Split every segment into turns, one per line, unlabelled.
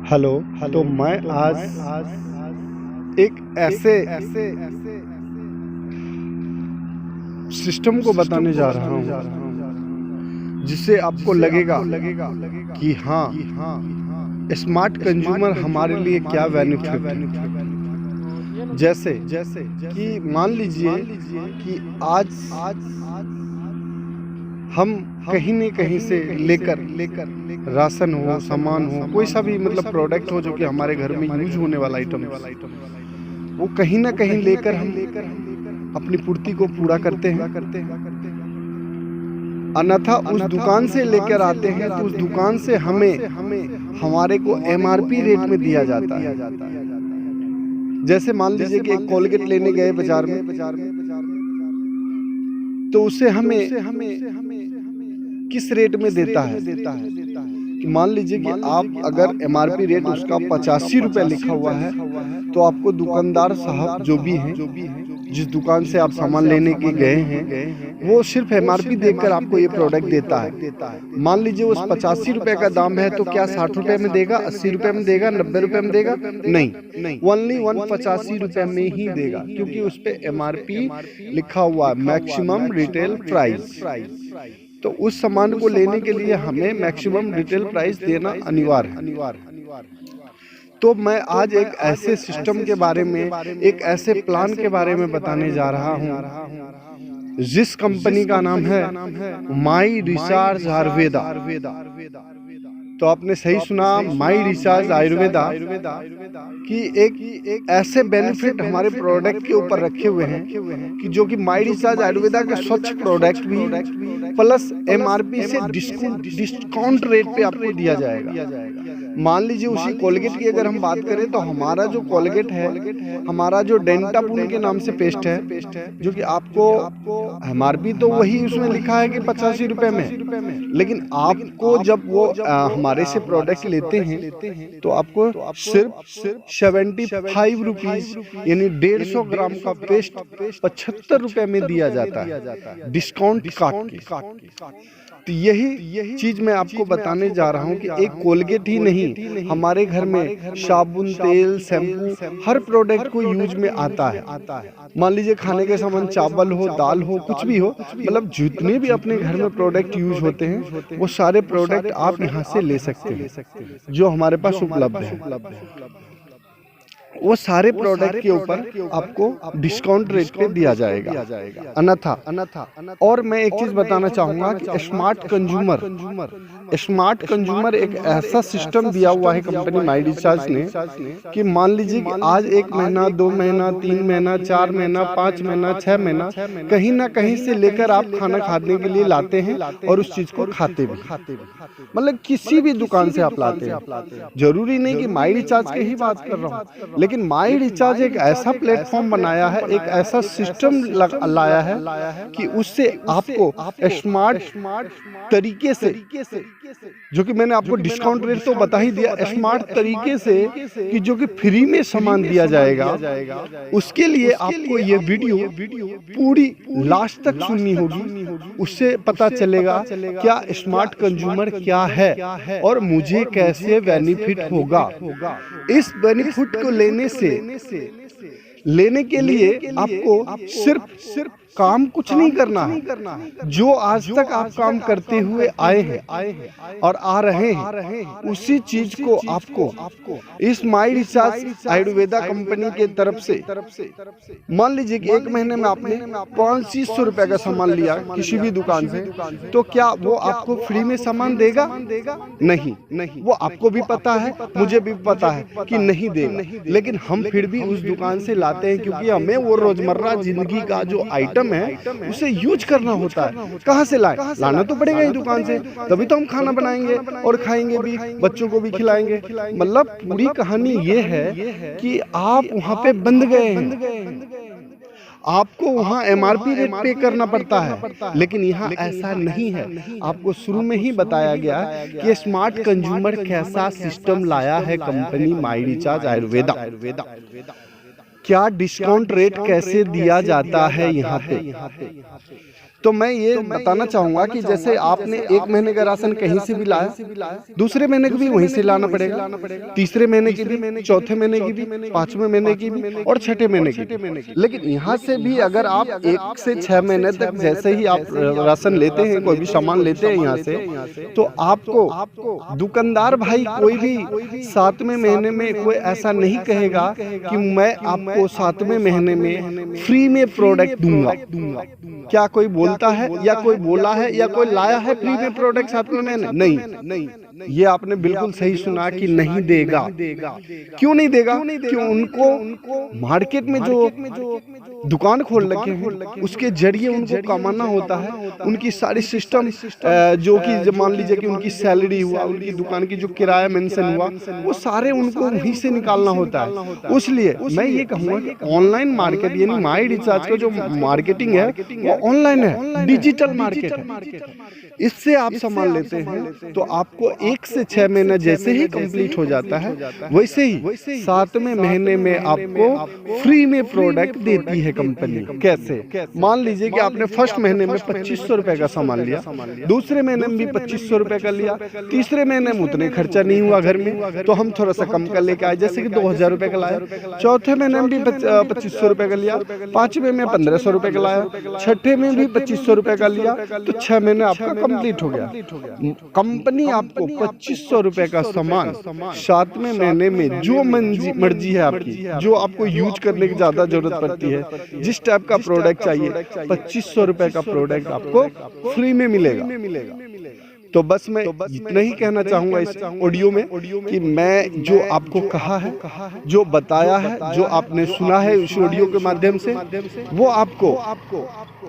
Hello. तो मैं आज एक ऐसे सिस्टम को बताने जा रहा हूँ जिससे आपको लगेगा कि हाँ, स्मार्ट कंज्यूमर हमारे लिए क्या बेनिफिट है। जैसे कि मान लीजिए कि आज हम कहीं न कहीं से लेकर राशन हो, सामान हो, कोई सा भी मतलब प्रोडक्ट हो जो कि हमारे घर में यूज होने वाला आइटम, वो कहीं न कहीं लेकर हम अपनी पूर्ति को पूरा करते हैं। अन्यथा उस दुकान से लेकर आते हैं तो उस दुकान से हमें हमारे को एमआरपी रेट में दिया जाता है। जैसे मान लीजिए कि एक कोलगेट लेने गए बाजार में, तो उसे हमें किस रेट में देता है कि मान लीजिए कि आप अगर एमआरपी रेट उसका 85 रुपये लिखा हुआ है, तो आपको दुकानदार साहब जो भी हैं, जिस दुकान से आप सामान लेने के गए हैं, वो सिर्फ एमआरपी देखकर आपको ये प्रोडक्ट देता है। मान लीजिए उस 85 रुपये का दाम है, तो क्या 60 रुपये में देगा, 80 रुपये में देगा, 90 रुपये में देगा? नहीं, ओनली 185 रुपये में ही देगा, क्योंकि उस पर एमआरपी लिखा हुआ है, मैक्सिमम रिटेल प्राइस। तो उस सामान को लेने के लिए हमें मैक्सिमम रिटेल प्राइस देना अनिवार्य है। तो मैं आज एक ऐसे सिस्टम के बारे में, एक ऐसे प्लान के बारे में बताने जा रहा हूँ जिस कंपनी का नाम है माई रिचार्ज आयुर्वेदा। तो आपने सही सुना, माई रिचार्ज आयुर्वेदा की एक ऐसे बेनिफिट हमारे प्रोडक्ट के ऊपर रखे हुए हैं कि जो कि माई रिचार्ज आयुर्वेदा का स्वच्छ प्रोडक्ट भी प्लस एमआरपी से डिस्काउंट रेट पे आपको दिया जाएगा। मान लीजिए उसी कोलगेट की अगर हम बात करें, तो हमारा जो कोलगेट है, हमारा जो डेंटापुल के नाम से पेस्ट है, जो कि आपको एमआरपी तो वही उसमें लिखा है कि 85 रुपए में, लेकिन आपको जब वो हमारे से प्रोडक्ट लेते हैं तो आपको सिर्फ 75 रुपीज यानी 150 ग्राम का पेस्ट 75 रुपए में दिया जाता है, डिस्काउंट काट के। तो यही चीज मैं आपको बताने जा रहा हूँ कि एक कोलगेट ही नहीं, हमारे घर में साबुन, तेल, शैम्पू, हर प्रोडक्ट को यूज में आता है। मान लीजिए खाने के सामान, चावल हो, दाल हो, कुछ भी हो, मतलब जितने भी अपने घर में प्रोडक्ट यूज होते हैं वो सारे प्रोडक्ट आप यहाँ से ले सकते हैं जो हमारे पास उपलब्ध है। वो सारे प्रोडक्ट के ऊपर आपको डिस्काउंट रेट पे दिया जाएगा। अन्यथा और मैं एक चीज बताना चाहूंगा कि स्मार्ट कंज्यूमर एक ऐसा सिस्टम दिया हुआ है कंपनी माई रिचार्ज ने कि मान लीजिए कि आज 1 महीना, 2 महीना, 3 महीना, 4 महीना, 5 महीना, 6 महीना कहीं ना कहीं से लेकर आप खाना खाने के लिए लाते हैं और उस चीज को खाते भी, मतलब किसी भी दुकान से आप लाते हैं। जरूरी नहीं कि माई रिचार्ज की ही बात कर रहा हूँ, लेकिन माई रिचार्ज एक ऐसा प्लेटफॉर्म बनाया है, एक ऐसा सिस्टम लाया है कि उससे आपको स्मार्ट तरीके से, जो कि मैंने आपको डिस्काउंट रेट तो बता ही दिया, स्मार्ट तरीके से कि जो कि फ्री में सामान दिया जाएगा, उसके लिए आपको ये वीडियो पूरी लास्ट तक सुननी होगी। उससे पता चलेगा क्या स्मार्ट कंज्यूमर क्या है और मुझे कैसे बेनिफिट होगा। इस बेनिफिट को लेने के लिए आपको सिर्फ काम कुछ नहीं करना है। जो आज तक आप काम करते हुए आए हैं और आ रहे हैं, उसी चीज को आपको इस माई रिचार्ज आयुर्वेदा कंपनी के तरफ से, मान लीजिए कि 1 महीने में आपने 500 रुपए का सामान लिया किसी भी दुकान से, तो क्या वो आपको फ्री में सामान देगा? नहीं, वो आपको भी पता है, मुझे भी पता है कि नहीं देगा, लेकिन हम फिर भी उस दुकान से लाते हैं क्योंकि हमें वो रोजमर्रा जिंदगी का जो आइटम है उसे यूज करना होता है। कहाँ से लाएं? लाना तो पड़ेगा ही दुकान से, तभी तो हम खाना बनाएंगे और खाएंगे भी, बच्चों को भी खिलाएंगे। मतलब पूरी कहानी ये है कि आप वहां पे बंध गए हैं, आपको वहां एमआरपी रेट पे करना पड़ता है, लेकिन यहाँ ऐसा नहीं है। आपको शुरू में ही बताया गया कि स्मार्ट कंज्यूमर कैसा सिस्टम लाया है कंपनी माई रिचार्ज आयुर्वेदा, क्या डिस्काउंट रेट कैसे दिया जाता है यहाँ पे। तो मैं ये बताना चाहूंगा कि जैसे आपने 1 महीने का राशन कहीं से भी लाया, दूसरे महीने को भी वहीं से लाना पड़ेगा, तीसरे महीने की भी, चौथे महीने की भी, 5वें महीने की भी और 6ठे महीने की भी। लेकिन यहाँ से भी अगर आप 1 से 6 महीने तक जैसे ही आप राशन लेते हैं, कोई भी सामान लेते हैं यहाँ से, तो आपको दुकानदार भाई कोई भी 7वें महीने में कोई ऐसा नहीं कहेगा कि मैं आपको 7वें महीने में फ्री में प्रोडक्ट दूंगा। क्या कोई बोलता है या कोई बोला है या कोई लाया है फ्री में प्रोडक्ट 7वें महीने? नहीं, ये आपने बिल्कुल सही सुना कि नहीं देगा। क्यों नहीं देगा? क्यों? उनको मार्केट में जो दुकान खोल रखे हैं उसके जरिए उनको कमाना होता है। उनकी सारी सिस्टम जो कि मान लीजिए कि उनकी सैलरी हुआ, उनकी दुकान की जो किराया मेंशन हुआ, वो सारे उनको वहीं से निकालना होता है। इसलिए मैं ये कहूँगा कि ऑनलाइन मार्केट यानी माई रिचार्ज का जो मार्केटिंग है वो ऑनलाइन है, डिजिटल मार्केट है। इससे आप सामान लेते हैं तो आपको 1 से 6 महीना जैसे ही कंप्लीट हो जाता है, वैसे ही 7वें महीने में आपको फ्री में प्रोडक्ट देती है कंपनी। कैसे? मान लीजिए कि आपने फर्स्ट महीने में 2500 रुपए का सामान लिया, दूसरे महीने में भी 2500 रुपए का लिया, तीसरे महीने में उतने खर्चा नहीं हुआ घर में, तो हम थोड़ा सा कम कर लेके आए, जैसे कि 2000 रुपए का लाया। चौथे महीने में भी 2500 रुपए का लिया, 5वें में 1500 रुपए का लाया, 6ठे में भी 2500 रुपए का लिया, तो 6 महीने आपका कंप्लीट हो गया। कंपनी आपको 2500 रुपए का सामान 7वें महीने में जो मर्जी है आपकी, जो आपको यूज करने की ज्यादा जरूरत पड़ती है, जिस टाइप का प्रोडक्ट चाहिए, 2500 रुपए का प्रोडक्ट आपको फ्री में मिलेगा। तो बस मैं इतना ही कहना चाहूंगा इस ऑडियो में कि मैं जो आपको कहा है, जो बताया है, जो आपने सुना है इस ऑडियो के माध्यम से, वो आपको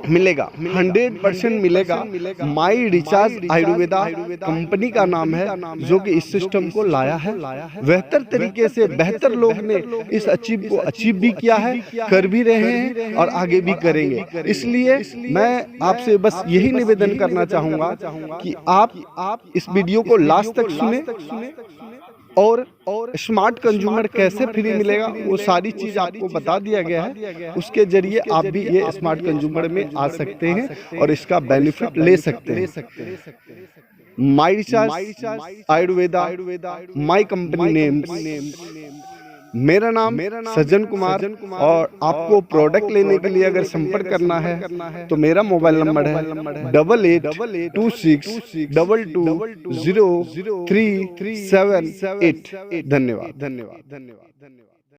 मिलेगा, 100% मिलेगा। माई रिचार्ज आयुर्वेदा कंपनी का नाम है जो कि इस सिस्टम को लाया है। बेहतर तरीके से बेहतर लोग ने इस अचीव को अचीव भी किया है, कर भी रहे हैं और आगे भी करेंगे। इसलिए मैं आपसे बस यही निवेदन करना चाहूंगा कि आप इस वीडियो को लास्ट तक सुने और स्मार्ट कंज्यूमर कैसे फ्री मिलेगा वो सारी चीज आपको बता दिया गया है। उसके जरिए आप भी ये स्मार्ट कंज्यूमर में आ सकते हैं और इसका बेनिफिट ले सकते हैं। My recharge Ayurveda, my company name, मेरा नाम सज्जन कुमार। और आपको प्रोडक्ट लेने के लिए अगर संपर्क करना है तो मेरा मोबाइल नंबर है 8826220337 8। धन्यवाद।